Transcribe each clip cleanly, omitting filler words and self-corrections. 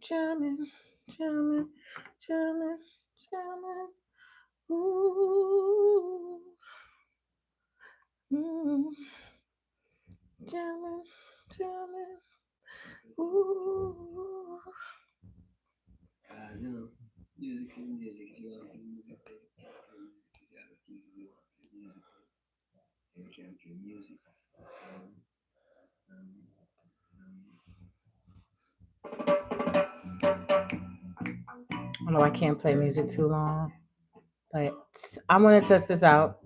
jamming, jamming, jamming, jamming. Ooh, mm, jamming, jamming. Ooh. You know, music is music. You want to play music, play music. You gotta keep it real, play music. Every time play music. Um, um, um, I know I can't play music too long, but I'm gonna test this out.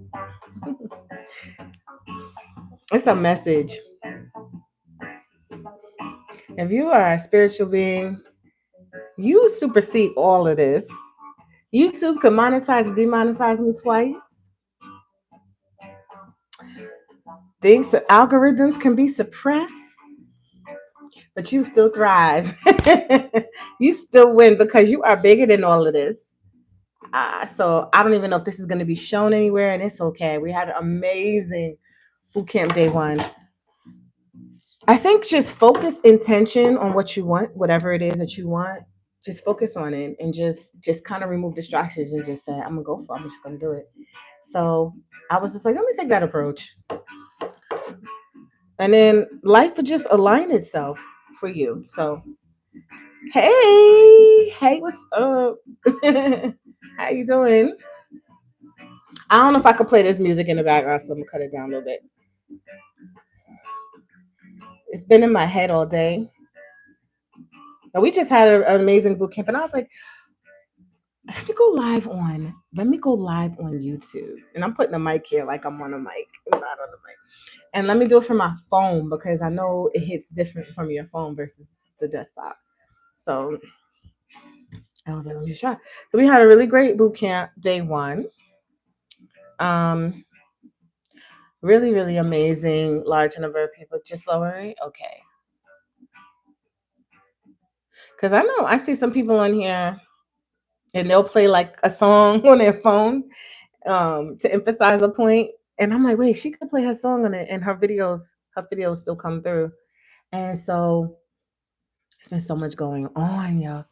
It's a message. If you are a spiritual being, you supersede all of this. YouTube can monetize and demonetize me twice. Things, algorithms can be suppressed, but you still thrive. You still win because you are bigger than all of this. So I don't even know if this is going to be shown anywhere, and it's okay. We had an amazing boot camp day one. I think just focus intention on what you want, whatever it is that you want. Just focus on it and just kind of remove distractions and just say, I'm gonna go for it. I'm just gonna do it. So I was just like, let me take that approach. And then life would just align itself for you. So hey, what's up? How you doing? I don't know if I could play this music in the background, so I'm gonna cut it down a little bit. It's been in my head all day. And we just had an amazing boot camp, and I was like, let me go live on YouTube. And I'm putting a mic here like I'm on a mic. I'm not on the mic. And let me do it from my phone because I know it hits different from your phone versus the desktop. So I was like, let me just try. So we had a really great boot camp day one. Um, really, really amazing, large number of people. Just lower it. Okay. Because I know I see some people on here and they'll play like a song on their phone to emphasize a point. And I'm like, wait, she could play her song on it, and her videos still come through. And so it's been so much going on, y'all.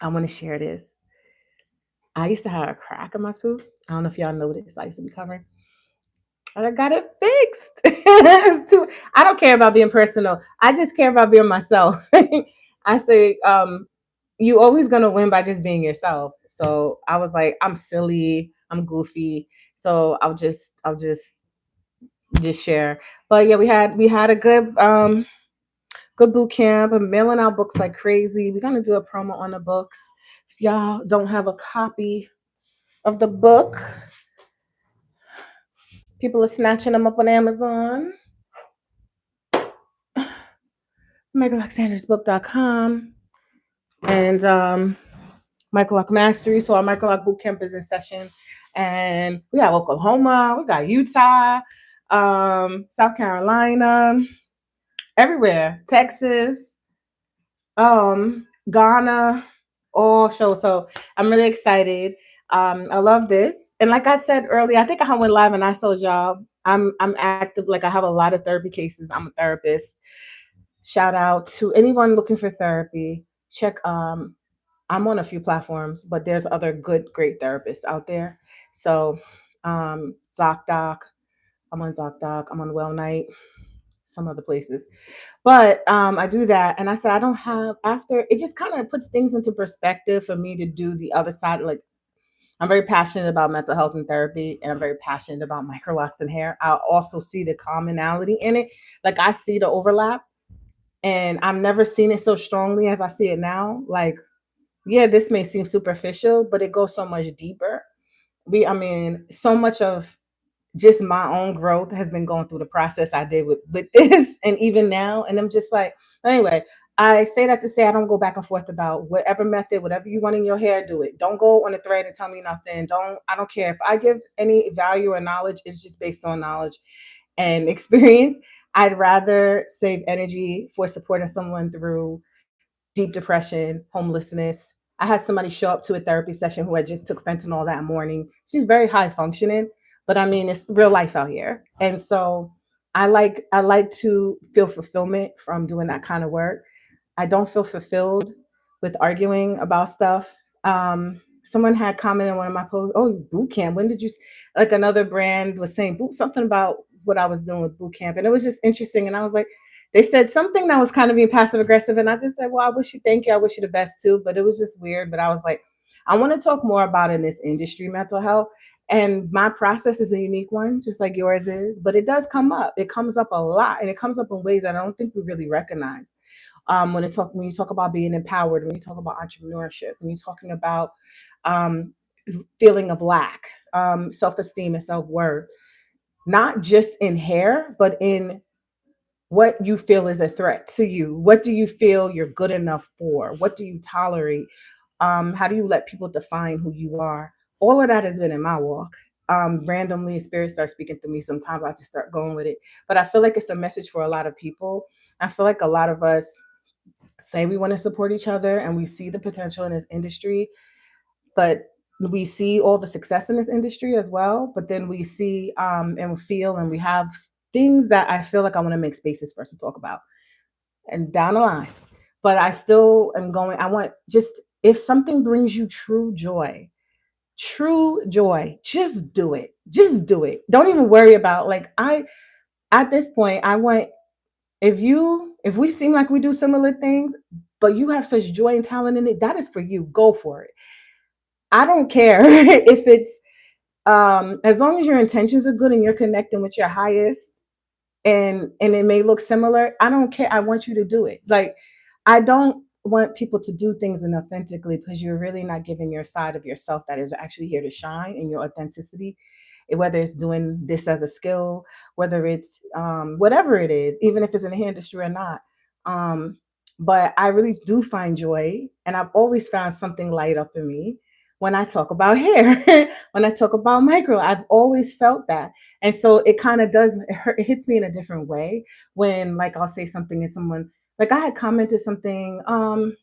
I want to share this. I used to have a crack in my tooth. I don't know if y'all noticed. I used to be covered. And I got it fixed. I don't care about being personal. I just care about being myself. I say, you always gonna win by just being yourself. So I was like, I'm silly, I'm goofy. So I'll just share. But yeah, we had a good boot camp. I'm mailing out books like crazy. We're gonna do a promo on the books. If y'all don't have a copy of the book, people are snatching them up on Amazon. MichaelAlexandersBook.com and Michael Lock Mastery. So our Michael Lock Bootcamp is in session. And we got Oklahoma, we got Utah, South Carolina, everywhere, Texas, Ghana, all shows. So I'm really excited. I love this. And like I said earlier, I think I went live and I told y'all I'm active. Like I have a lot of therapy cases. I'm a therapist. Shout out to anyone looking for therapy. Check I'm on a few platforms, but there's other good, great therapists out there. So ZocDoc, I'm on ZocDoc, I'm on Well Night, some other places. But I do that, and I said I don't have after. It just kind of puts things into perspective for me to do the other side. Like I'm very passionate about mental health and therapy, and I'm very passionate about microlocks and hair. I also see the commonality in it. Like I see the overlap, and I've never seen it so strongly as I see it now. Like yeah, this may seem superficial, but it goes so much deeper. I mean, so much of just my own growth has been going through the process I did with this and even now. And I'm just like, anyway, I say that to say I don't go back and forth about whatever method, whatever you want in your hair, do it. Don't go on a thread and tell me nothing. I don't care. If I give any value or knowledge, it's just based on knowledge and experience. I'd rather save energy for supporting someone through deep depression, homelessness. I had somebody show up to a therapy session who had just took fentanyl that morning. She's very high functioning, but I mean it's real life out here. And so I like to feel fulfillment from doing that kind of work. I don't feel fulfilled with arguing about stuff. Someone had commented on one of my posts, "Oh, boot camp. When did you?" Like another brand was saying boot something about what I was doing with boot camp, and it was just interesting. And I was like, they said something that was kind of being passive aggressive, and I just said, "Well, I wish you thank you. I wish you the best too." But it was just weird. But I was like, I want to talk more about in this industry mental health. And my process is a unique one, just like yours is, but it does come up. It comes up a lot, and it comes up in ways that I don't think we really recognize. When you talk about being empowered, when you talk about entrepreneurship, when you're talking about um, feeling of lack, self-esteem and self-worth, not just in hair, but in what you feel is a threat to you. What do you feel you're good enough for? What do you tolerate? How do you let people define who you are? All of that has been in my walk. Randomly, spirit starts speaking to me. Sometimes I just start going with it. But I feel like it's a message for a lot of people. I feel like a lot of us say we want to support each other and we see the potential in this industry, but we see all the success in this industry as well. But then we see and feel and we have things that I feel like I want to make spaces for us to talk about and down the line. But I still am going, I want just, if something brings you true joy, just do it. Just do it. Don't even worry about like at this point, I want, if we seem like we do similar things, but you have such joy and talent in it, that is for you. Go for it. I don't care if it's as long as your intentions are good and you're connecting with your highest, and it may look similar, I don't care. I want you to do it. Like, I don't want people to do things inauthentically because you're really not giving your side of yourself that is actually here to shine in your authenticity, whether it's doing this as a skill, whether it's whatever it is, even if it's in the industry or not. Um, but I really do find joy, and I've always found something light up in me when I talk about hair, when I talk about micro. I've always felt that. And so it kind of does, it hits me in a different way when, like, I'll say something and someone, like, I had commented something, the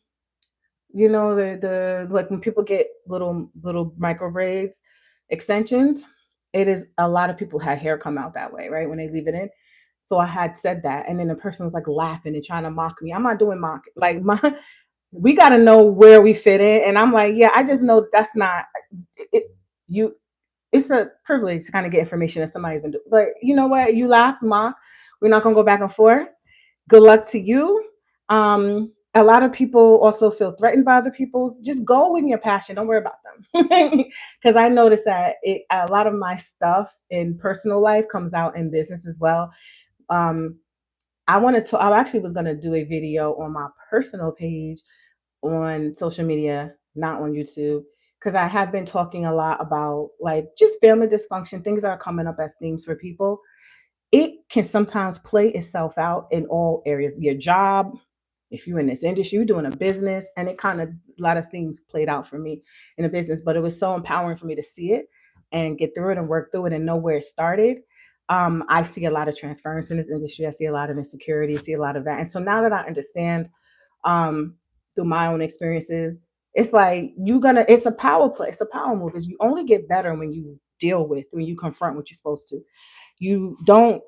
like when people get little micro braids extensions, it is a lot of people had hair come out that way, right? When they leave it in. So I had said that, and then the person was like laughing and trying to mock me. I'm not doing mock, like, my we got to know where we fit in, and I'm like, yeah, I just know that's not it. You, it's a privilege to kind of get information that somebody's been doing. But you know what? You laugh, mock. We're not gonna go back and forth. Good luck to you. A lot of people also feel threatened by other people's. Just go with your passion. Don't worry about them. Because I noticed that a lot of my stuff in personal life comes out in business as well. Um, I wanted to. I actually was gonna do a video on my personal page on social media, not on YouTube, because I have been talking a lot about like just family dysfunction, things that are coming up as themes for people. It can sometimes play itself out in all areas. Your job, if you're in this industry, you're doing a business, and it kind of, a lot of things played out for me in a business, but it was so empowering for me to see it and get through it and work through it and know where it started. I see a lot of transference in this industry. I see a lot of insecurity, I see a lot of that. And so now that I understand um, through my own experiences, it's like it's a power play, it's a power move. Is you only get better when you deal with, when you confront what you're supposed to. You don't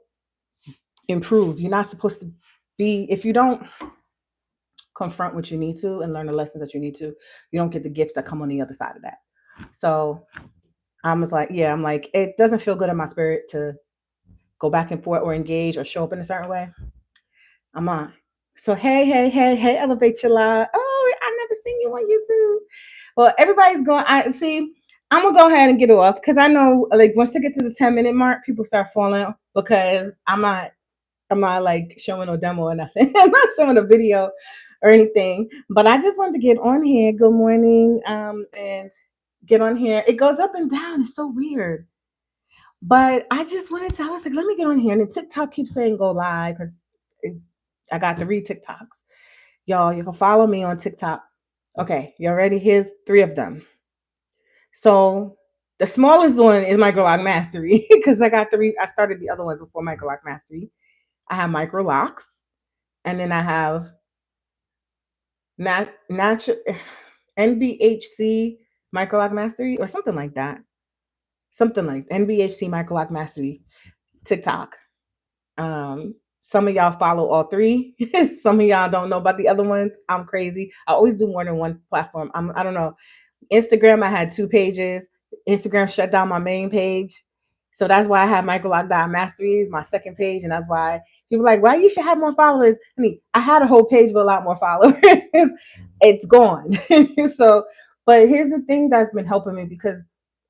improve. You're not supposed to be, if you don't confront what you need to and learn the lessons that you need to, you don't get the gifts that come on the other side of that. So I was like, yeah, I'm like, it doesn't feel good in my spirit to go back and forth or engage or show up in a certain way. I'm on. So hey, elevate your life. Oh, I never seen you on YouTube. Well, everybody's going. I see. I'm gonna go ahead and get off because I know, like, once they get to the 10-minute mark, people start falling because I'm not like showing no demo or nothing. I'm not showing a video or anything. But I just wanted to get on here. Good morning. And get on here. It goes up and down. It's so weird. But I just wanted to, I was like, let me get on here. And the TikTok keeps saying go live because I got to read TikToks. Y'all, you can follow me on TikTok. Okay, y'all ready? Here's three of them. So the smallest one is Micro Lock Mastery because I got three. I started the other ones before Micro Lock Mastery. I have Micro Locks, and then I have natural NBHC Micro Lock Mastery or something like that. Something like NBHC Micro Lock Mastery TikTok. Some of y'all follow all three. Some of y'all don't know about the other ones. I'm crazy. I always do more than one platform. I don't know. Instagram, I had two pages. Instagram shut down my main page. So that's why I have Masteries, my second page. And that's why people are like, why you should have more followers? I mean, I had a whole page with a lot more followers. It's gone. So, but here's the thing that's been helping me because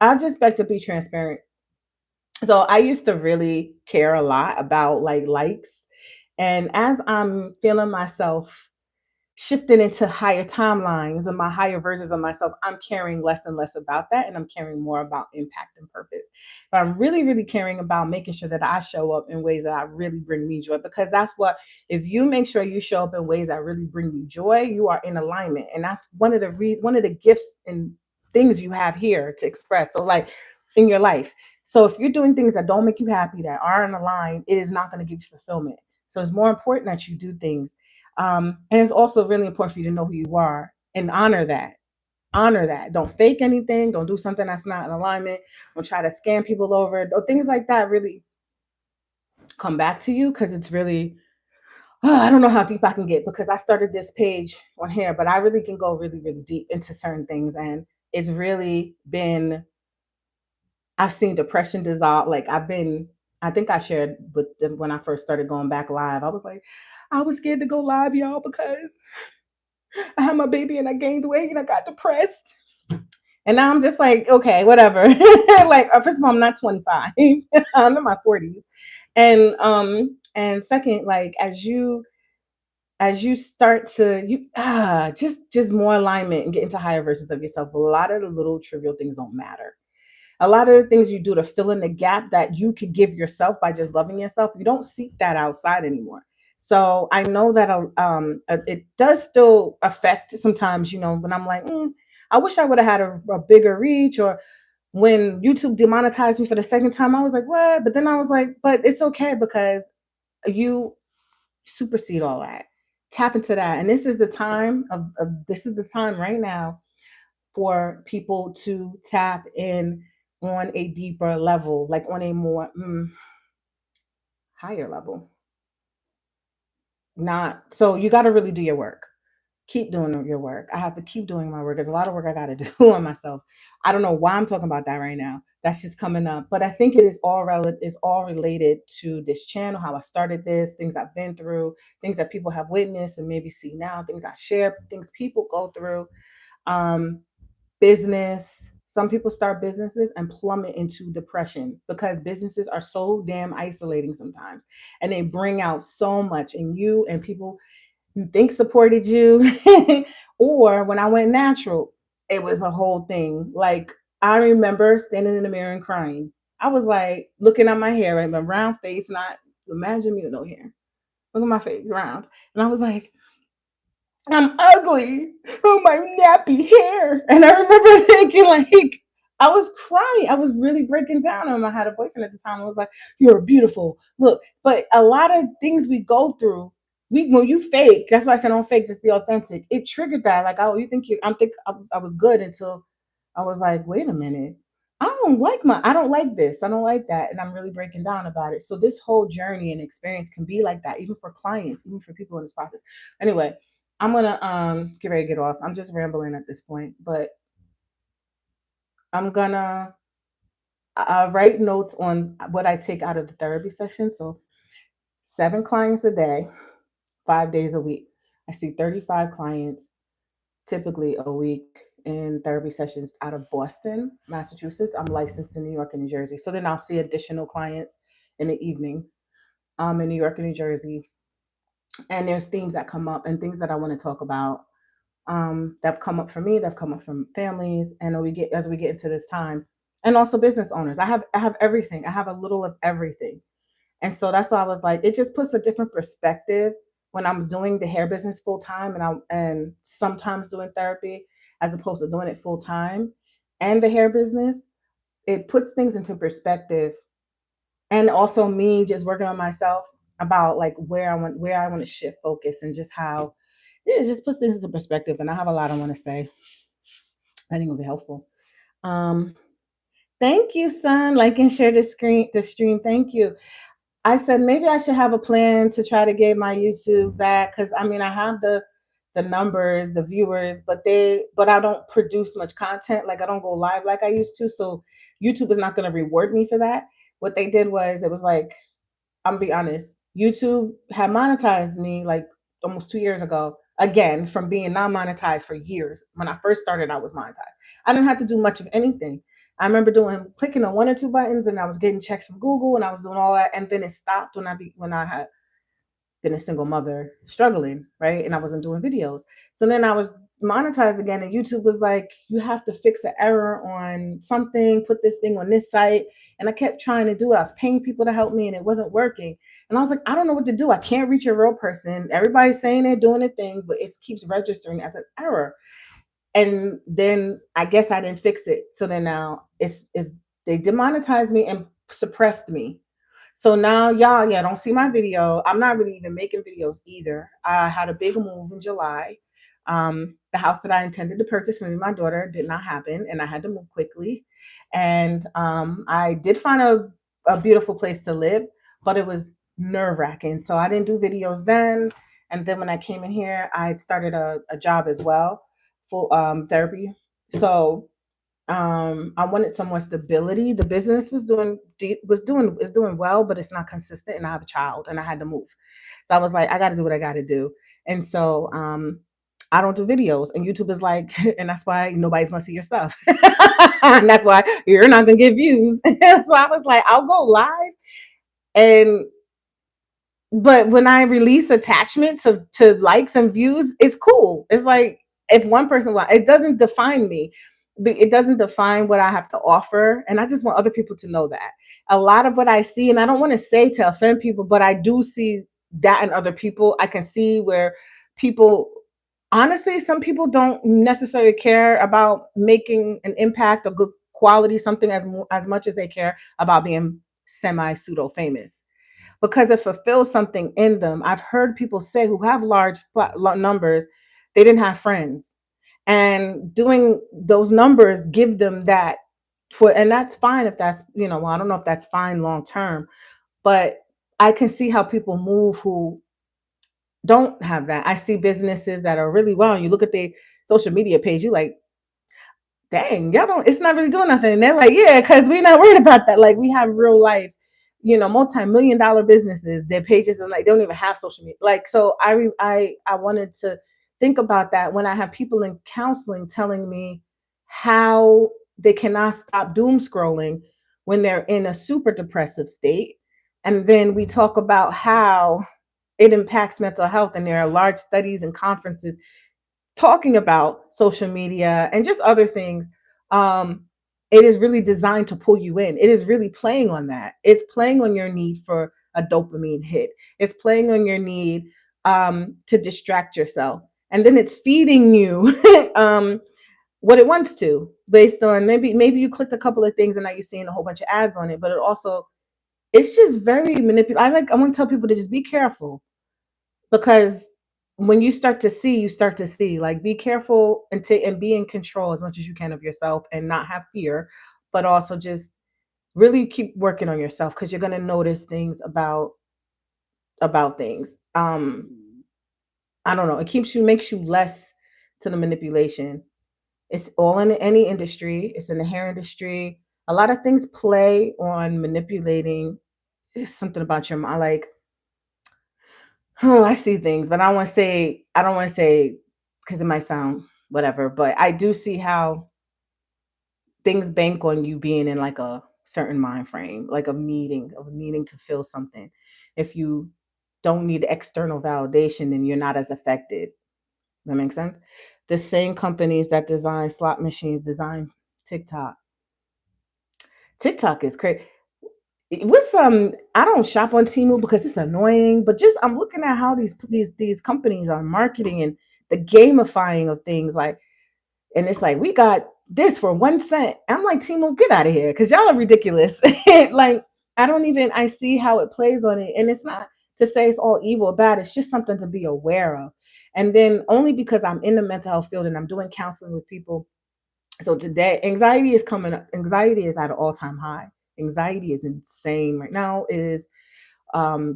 I just like to be transparent. So I used to really care a lot about like likes. And as I'm feeling myself shifting into higher timelines and my higher versions of myself, I'm caring less and less about that. And I'm caring more about impact and purpose. But I'm really, really caring about making sure that I show up in ways that really bring me joy. Because that's what, if you make sure you show up in ways that really bring you joy, you are in alignment. And that's one of the gifts and things you have here to express. So, like in your life. So if you're doing things that don't make you happy, that aren't aligned, it is not going to give you fulfillment. So it's more important that you do things and it's also really important for you to know who you are and honor that. Honor that. Don't fake anything. Don't do something that's not in alignment. Don't try to scam people over. Things like that really come back to you because it's really, I don't know how deep I can get because I started this page on here, but I really can go really, really deep into certain things. And it's really been, I've seen depression dissolve. I think I shared with them when I first started going back live. I was like, I was scared to go live, y'all, because I had my baby and I gained weight and I got depressed. And now I'm just like, okay, whatever. Like, first of all, I'm not 25. I'm in my 40s. And second, like as you start to just more alignment and get into higher versions of yourself, a lot of the little trivial things don't matter. A lot of the things you do to fill in the gap that you could give yourself by just loving yourself, you don't seek that outside anymore. So I know that it does still affect sometimes, when I'm like, I wish I would have had a bigger reach, or when YouTube demonetized me for the second time, I was like, what? But then I was like, but it's okay because you supersede all that. Tap into that. And this is the time right now for people to tap in on a deeper level, like on a more higher level. Not so you got to really do your work. Keep doing your work. I have to keep doing my work. There's a lot of work I got to do on myself. I don't know why I'm talking about that right now. That's just coming up, but I think it is all relative. Is all related to this channel, how I started this, things I've been through, things that people have witnessed and maybe see now, things I share, things people go through. Um, Business. Some people start businesses and plummet into depression because businesses are so damn isolating sometimes. And they bring out so much in you and people you think supported you. Or when I went natural, it was a whole thing. Like I remember standing in the mirror and crying. I was like looking at my hair, right? My round face, not imagine me with no hair. Look at my face, round. And I was like, I'm ugly. Oh, my nappy hair. And I remember thinking, like, I was crying. I was really breaking down. And I had a boyfriend at the time. I was like, you're beautiful. Look, but a lot of things we go through, when you fake, that's why I said don't fake, just be authentic. It triggered that. Like, oh, you think I was good until I was like, wait a minute. I don't like this. I don't like that. And I'm really breaking down about it. So this whole journey and experience can be like that, even for clients, even for people in this process. Anyway, I'm gonna get ready to get off. I'm just rambling at this point, but I'm gonna write notes on what I take out of the therapy session. So 7 clients a day, 5 days a week. I see 35 clients typically a week in therapy sessions out of Boston, Massachusetts. I'm licensed in New York and New Jersey. So then I'll see additional clients in the evening in New York and New Jersey. And there's themes that come up and things that I want to talk about that have come up for me, that have come up from families, and as we get into this time, and also business owners. I have everything. I have a little of everything, and so that's why I was like, it just puts a different perspective when I'm doing the hair business full time, and sometimes doing therapy as opposed to doing it full time, and the hair business. It puts things into perspective, and also me just working on myself about like where I want to shift focus and just how it just puts things into perspective. And I have a lot I want to say. I think it'll be helpful. Um, Thank you, son. Like and share the stream. Thank you. I said maybe I should have a plan to try to get my YouTube back because I mean I have the numbers, the viewers, but I don't produce much content. Like I don't go live like I used to. So YouTube is not going to reward me for that. What they did was it was like I'm gonna be honest. YouTube had monetized me like almost 2 years ago. Again, from being non-monetized for years. When I first started, I was monetized. I didn't have to do much of anything. I remember doing clicking on one or two buttons, and I was getting checks from Google, and I was doing all that. And then it stopped when I had been a single mother struggling, right? And I wasn't doing videos. So then I was monetized again, and YouTube was like, you have to fix an error on something, put this thing on this site. And I kept trying to do it. I was paying people to help me, and it wasn't working. And I was like, I don't know what to do. I can't reach a real person. Everybody's saying they're doing a thing, but it keeps registering as an error. And then I guess I didn't fix it. So then now it's they demonetized me and suppressed me. So now y'all, yeah, don't see my video. I'm not really even making videos either. I had a big move in July. The house that I intended to purchase for me and my daughter did not happen, and I had to move quickly. And I did find a beautiful place to live, but it was nerve wracking. So I didn't do videos then. And then when I came in here, I started a job as well, full therapy. So I wanted some more stability. The business is doing well, but it's not consistent, and I have a child, and I had to move. So I was like, I got to do what I got to do, and so I don't do videos, and YouTube is like, and that's why nobody's gonna see your stuff, and that's why you're not gonna get views. So I was like, I'll go live, and but when I release attachment to likes and views, it's cool. It's like if one person wants, it doesn't define me. It doesn't define what I have to offer, and I just want other people to know that a lot of what I see, and I don't want to say to offend people, but I do see that in other people. I can see where people, honestly, some people don't necessarily care about making an impact or good quality something as much as they care about being semi pseudo famous because it fulfills something in them. I've heard people say who have large numbers, they didn't have friends. And doing those numbers give them that and that's fine if that's, well, I don't know if that's fine long term, but I can see how people move who don't have that. I see businesses that are really well. You look at the social media page, you like, dang, y'all don't, it's not really doing nothing. And they're like, yeah, because we're not worried about that. Like we have real life, multi-million dollar businesses, their pages and like they don't even have social media. Like, so I wanted to think about that when I have people in counseling telling me how they cannot stop doom scrolling when they're in a super depressive state. And then we talk about how it impacts mental health. And there are large studies and conferences talking about social media and just other things. um it is really designed to pull you in. It is really playing on that. It's playing on your need for a dopamine hit. It's playing on your need to distract yourself, and then it's feeding you what it wants to, based on maybe you clicked a couple of things and now you're seeing a whole bunch of ads on it. But it also, it's just very manipulative. I want to tell people to just be careful, because when you start to see, you start to see. Like, be careful and be in control as much as you can of yourself and not have fear, but also just really keep working on yourself, because you're going to notice things about things. Mm-hmm. I don't know, it keeps you makes you less to the manipulation. It's all in any industry. It's in the hair industry. A lot of things play on manipulating. It's something about your mind. Like, oh, I see things, but I don't want to say, because it might sound whatever, but I do see how things bank on you being in like a certain mind frame, like of needing to feel something. If you don't need external validation, then you're not as affected. That makes sense. The same companies that design slot machines design TikTok. TikTok is crazy. With some, I don't shop on Temu because it's annoying, but just I'm looking at how these companies are marketing and the gamifying of things, like, and it's like, we got this for 1 cent. I'm like, Temu, get out of here, because y'all are ridiculous. Like, I see how it plays on it, and it's not to say it's all evil or bad. It's just something to be aware of. And then only because I'm in the mental health field and I'm doing counseling with people. So today, anxiety is coming up. Anxiety is at an all time high. Anxiety is insane right now. It is.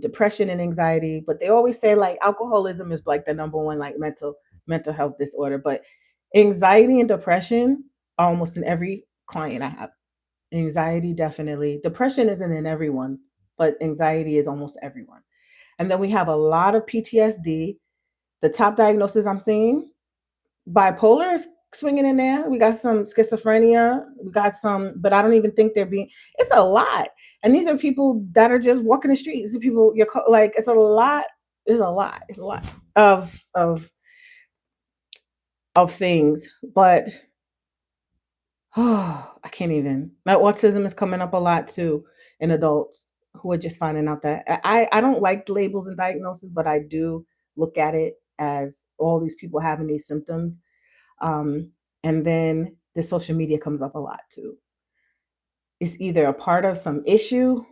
depression and anxiety. But they always say like alcoholism is like the number one like mental health disorder. But anxiety and depression are almost in every client I have. Anxiety definitely. Depression isn't in everyone, but anxiety is almost everyone. And then we have a lot of PTSD. The top diagnosis I'm seeing, bipolar is swinging in there. We got some schizophrenia. We got some, but I don't even think they're being. It's a lot, and these are people that are just walking the streets. These are people like it's a lot. It's a lot. It's a lot of of of things. But oh, I can't even. My autism is coming up a lot too in adults who are just finding out that I don't like labels and diagnoses, but I do look at it as all these people having these symptoms. And then the social media comes up a lot too. It's either a part of some issue,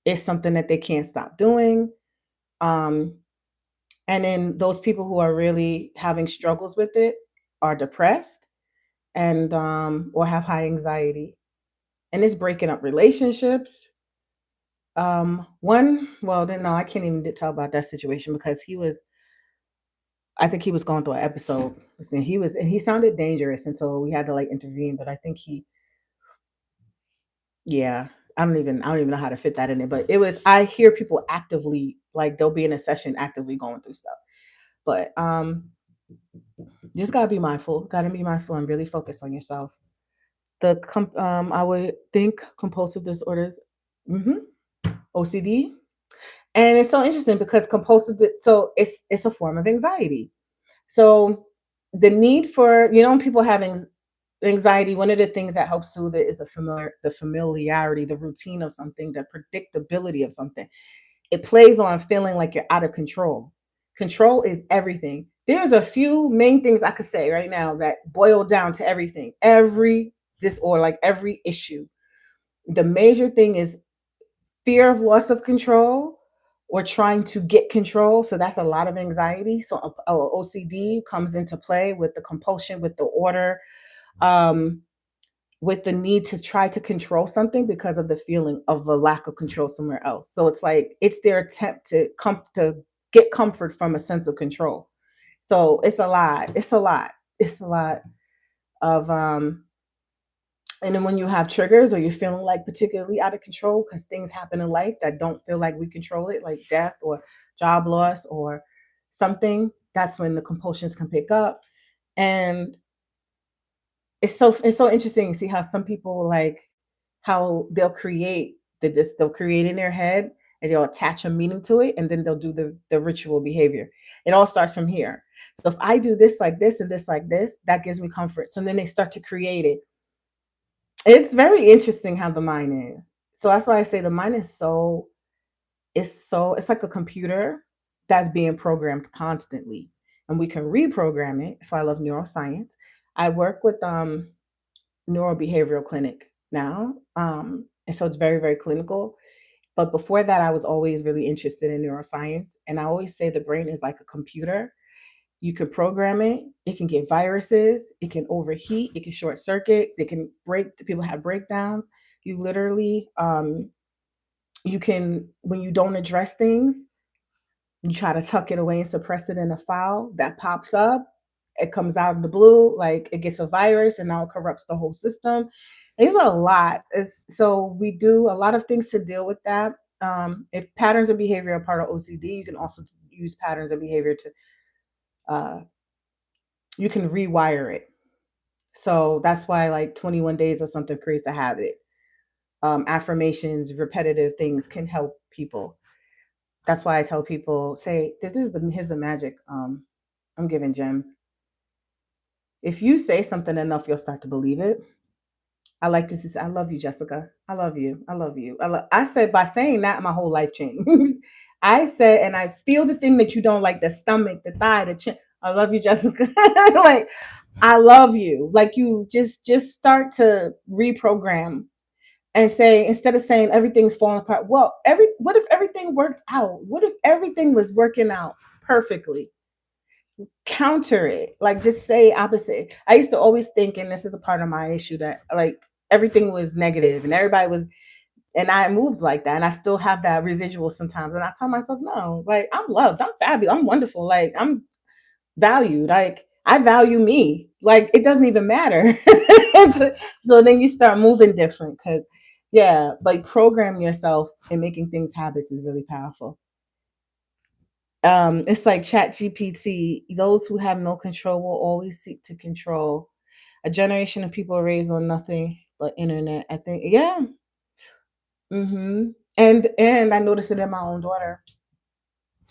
it's something that they can't stop doing. Um, and then those people who are really having struggles with it are depressed and or have high anxiety. And it's breaking up relationships. One, well, then no, I can't even tell about that situation because I think he was going through an episode. And he sounded dangerous, and so we had to like intervene. But I think yeah, I don't even know how to fit that in there. But it was, I hear people actively, like they'll be in a session actively going through stuff. But you just gotta be mindful. Gotta be mindful and really focus on yourself. I would think compulsive disorders, hmm OCD. And it's so interesting because so it's a form of anxiety. So the need for, when people have anxiety, one of the things that helps soothe it is the familiarity, the routine of something, the predictability of something. It plays on feeling like you're out of control. Control is everything. There's a few main things I could say right now that boil down to everything, every disorder, like every issue. The major thing is fear of loss of control or trying to get control. So that's a lot of anxiety. So OCD comes into play with the compulsion, with the order, um, with the need to try to control something because of the feeling of a lack of control somewhere else. So it's like it's their attempt to come to get comfort from a sense of control. So it's a lot. It's a lot. It's a lot of and then when you have triggers or you're feeling like particularly out of control because things happen in life that don't feel like we control it, like death or job loss or something, that's when the compulsions can pick up. And it's so interesting to see how some people like how they'll create in their head and they'll attach a meaning to it and then they'll do the ritual behavior. It all starts from here. So if I do this like this and this like this, that gives me comfort. So then they start to create it. It's very interesting how the mind is. So that's why I say the mind is it's like a computer that's being programmed constantly. And we can reprogram it. That's why I love neuroscience. I work with neurobehavioral clinic now. And so it's very, very clinical. But before that, I was always really interested in neuroscience. And I always say the brain is like a computer. You can program it. It can get viruses. It can overheat. It can short circuit. It can break. People have breakdowns. You literally, you can, when you don't address things, you try to tuck it away and suppress it in a file that pops up. It comes out of the blue, like it gets a virus and now it corrupts the whole system. There's a lot. So we do a lot of things to deal with that. If patterns of behavior are part of OCD, you can also use patterns of behavior to uh, you can rewire it. So that's why like 21 days or something creates a habit. Affirmations, repetitive things can help people. That's why I tell people, say, this is here's the magic. I'm giving gems. If you say something enough, you'll start to believe it. I like to say, I love you, Jessica. I love you. I love you. I said by saying that, my whole life changed. I said, and I feel the thing that you don't like, the stomach, the thigh, the chin. I love you, Jessica. Like, I love you. Like you just start to reprogram and say, instead of saying everything's falling apart, well, what if everything worked out? What if everything was working out perfectly? Counter it. Like just say opposite. I used to always think, and this is a part of my issue, that like everything was negative and everybody was And I moved like that, and I still have that residual sometimes. And I tell myself, no, like I'm loved, I'm fabulous, I'm wonderful, like I'm valued, like I value me. Like it doesn't even matter. So then you start moving different because, yeah, like programming yourself and making things habits is really powerful. It's like Chat GPT. Those who have no control will always seek to control. A generation of people raised on nothing but internet. I think, yeah. And I noticed it in my own daughter,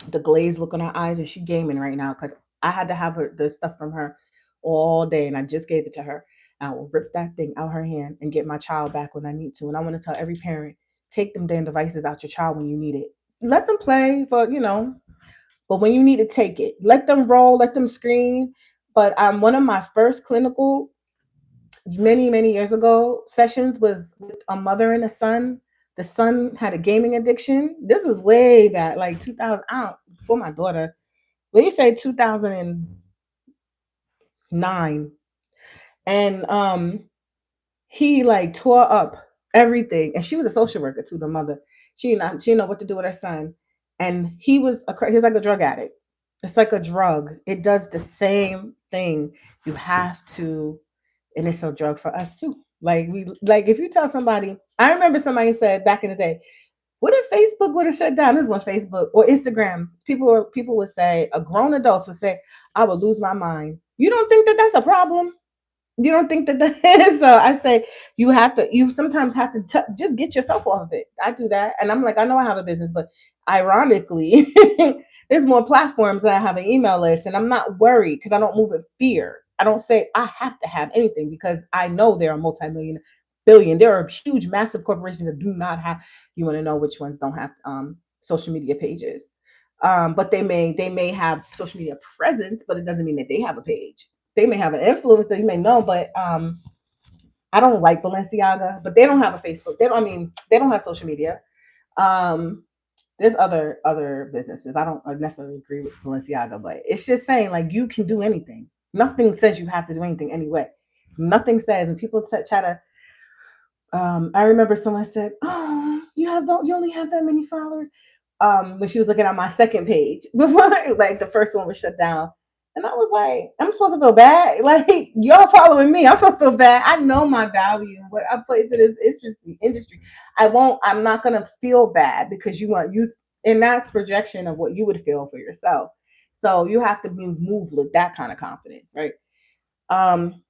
the glaze look in her eyes, and she gaming right now because I had to have her the stuff from her all day, and I just gave it to her. I will rip that thing out her hand and get my child back when I need to. And I want to tell every parent, take them damn devices out your child when you need it. Let them play, but when you need to take it, let them roll, let them scream. But one of my first clinical many years ago sessions was with a mother and a son. The son had a gaming addiction. This was way back, like 2000. I don't, for my daughter. When you say 2009, and he like tore up everything, and she was a social worker too. The mother, she didn't know what to do with her son, and he's like a drug addict. It's like a drug. It does the same thing. You have to, and it's a drug for us too. Like if you tell somebody, I remember somebody said back in the day, what if Facebook would have shut down? This was Facebook or Instagram. People would say, a grown adults would say, I would lose my mind. You don't think that that's a problem? You don't think that that is? So I say you sometimes have to just get yourself off of it. I do that, and I'm like, I know I have a business, but ironically, there's more platforms that I have an email list, and I'm not worried because I don't move in fear. I don't say I have to have anything because I know there are multi-million, billion. There are huge, massive corporations that do not have. You want to know which ones don't have social media pages? But they may have social media presence, but it doesn't mean that they have a page. They may have an influence that you may know, but I don't like Balenciaga, but they don't have a Facebook. They don't. I mean, they don't have social media. Um, there's other businesses. I don't necessarily agree with Balenciaga, but it's just saying like you can do anything. Nothing says you have to do anything anyway. Nothing says, and people try to. I remember someone said, "Oh, you only have that many followers." When she was looking at my second page before, like the first one was shut down, and I was like, "I'm supposed to feel bad? Like y'all following me? I'm supposed to feel bad? I know my value, what I put into this industry. I won't. I'm not gonna feel bad because you, and that's projection of what you would feel for yourself. So you have to be moved with that kind of confidence, right? Um,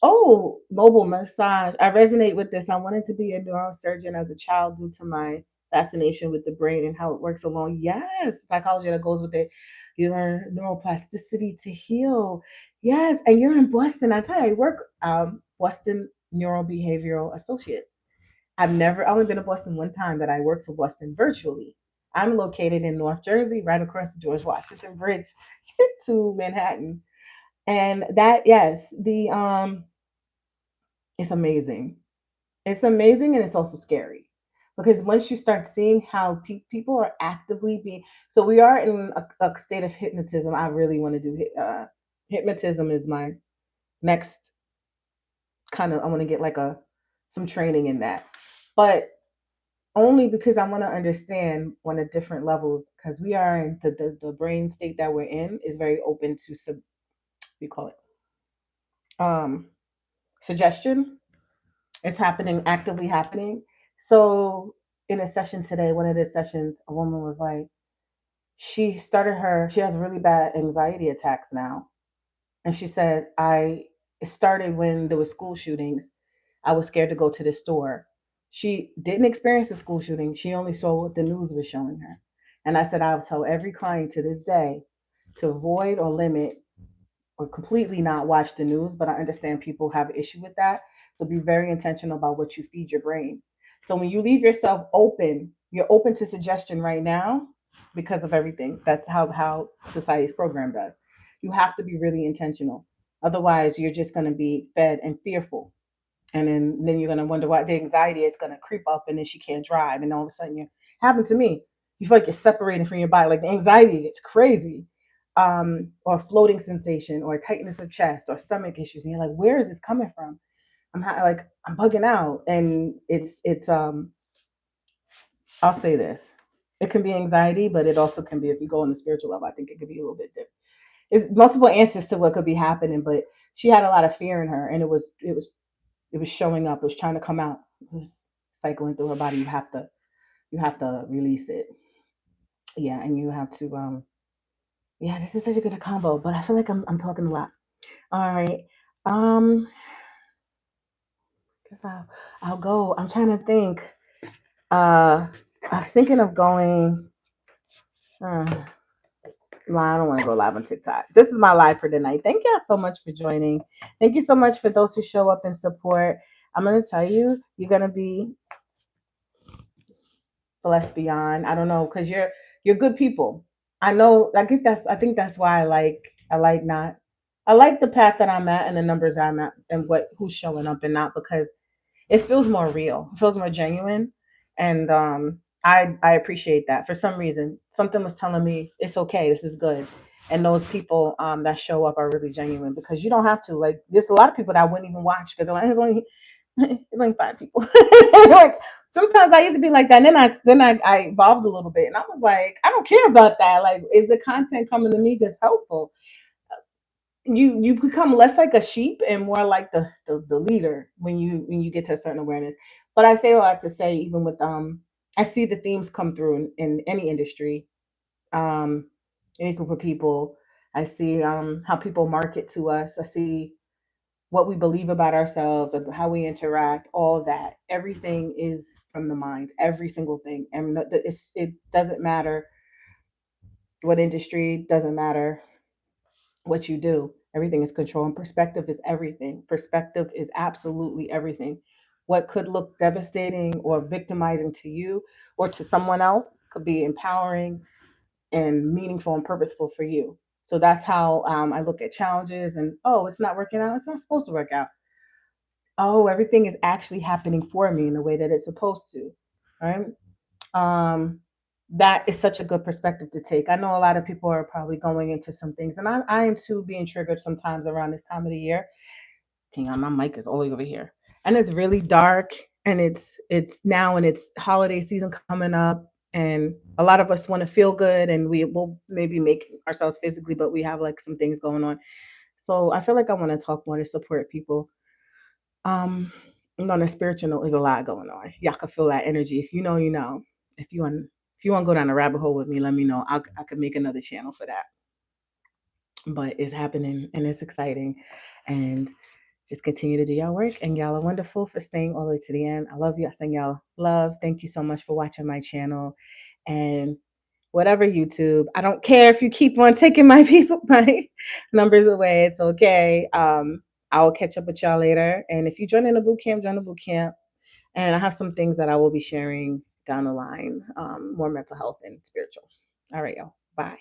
Oh, mobile massage. I resonate with this. I wanted to be a neurosurgeon as a child due to my fascination with the brain and how it works along. Yes, psychology that goes with it. You learn neuroplasticity to heal. Yes, and you're in Boston. I tell you, I work Boston Neurobehavioral Associates. I only been to Boston one time, that I worked for Boston virtually. I'm located in North Jersey, right across the George Washington Bridge to Manhattan. And that, yes, the it's amazing. It's amazing, and it's also scary because once you start seeing how people are actively being, so we are in a state of hypnotism. I really want to do hypnotism is my next kind of. I want to get like a some training in that, but only because I want to understand on a different level because we are in the brain state that we're in is very open to we call it um suggestion. It's happening, actively happening. So in a session today, one of the sessions, a woman was like, she has really bad anxiety attacks now. And she said, it started when there was school shootings. I was scared to go to the store. She didn't experience the school shooting. She only saw what the news was showing her. And I said, I'll tell every client to this day to avoid or limit or completely not watch the news, but I understand people have an issue with that. So be very intentional about what you feed your brain. So when you leave yourself open, you're open to suggestion right now because of everything. That's how society's programmed us. You have to be really intentional. Otherwise, you're just going to be fed and fearful. And then you're going to wonder why the anxiety is going to creep up, and then she can't drive. And all of a sudden, you happened to me. You feel like you're separating from your body. Like the anxiety gets crazy, or floating sensation, or tightness of chest, or stomach issues, and you're like, where is this coming from? I'm bugging out, and it's I'll say this. It can be anxiety, but it also can be, if you go on the spiritual level, I think it could be a little bit different. It's multiple answers to what could be happening, but she had a lot of fear in her, and it was showing up. It was trying to come out. It was cycling through her body. You have to release it. Yeah, and you have to yeah, this is such a good combo, but I feel like I'm talking a lot. All right. Um guess I'll go. I'm trying to think. Uh I was thinking of going uh, no, I don't want to go live on TikTok. This is my live for tonight. Thank y'all so much for joining. Thank you so much for those who show up and support. I'm gonna tell you, you're gonna be blessed beyond. I don't know, because you're good people. I know. I think that's why I like not. I like the path that I'm at and the numbers I'm at and what who's showing up and not, because it feels more real. It feels more genuine, and I appreciate that. For some reason, something was telling me it's okay. This is good. And those people that show up are really genuine, because you don't have to, like, there's a lot of people that I wouldn't even watch because it's only it's only five people. Like, sometimes I used to be like that, and then I evolved a little bit, and I was like, I don't care about that. Like, is the content coming to me that's helpful? You become less like a sheep and more like the leader when you get to a certain awareness. But I say all that to say, even with I see the themes come through in any industry, um any group of people. I see how people market to us. I see what we believe about ourselves and how we interact. All that, everything is from the mind, every single thing. And it doesn't matter what industry, doesn't matter what you do. Everything is control, and perspective is everything. Perspective is absolutely everything. What could look devastating or victimizing to you or to someone else could be empowering and meaningful and purposeful for you. So that's how I look at challenges. And oh, it's not working out. It's not supposed to work out. Oh, everything is actually happening for me in the way that it's supposed to. Right? um, that is such a good perspective to take. I know a lot of people are probably going into some things, and I am too being triggered sometimes around this time of the year. Hang on, my mic is all over here, and it's really dark, and it's now and it's holiday season coming up, and a lot of us want to feel good, and we will maybe make ourselves physically, but we have like some things going on. So I feel like I want to talk more to support people. um, on a spiritual note, there's a lot going on. Y'all can feel that energy. If you know, you know. If you want to go down a rabbit hole with me, let me know. I could make another channel for that. But it's happening and it's exciting, and just continue to do y'all work. And y'all are wonderful for staying all the way to the end. I love you. I send y'all love. Thank you so much for watching my channel. And whatever, YouTube, I don't care if you keep on taking my people my numbers away. It's okay. I will catch up with y'all later. And if you join in the boot camp, join the boot camp. And I have some things that I will be sharing down the line, more mental health and spiritual. All right, y'all. Bye.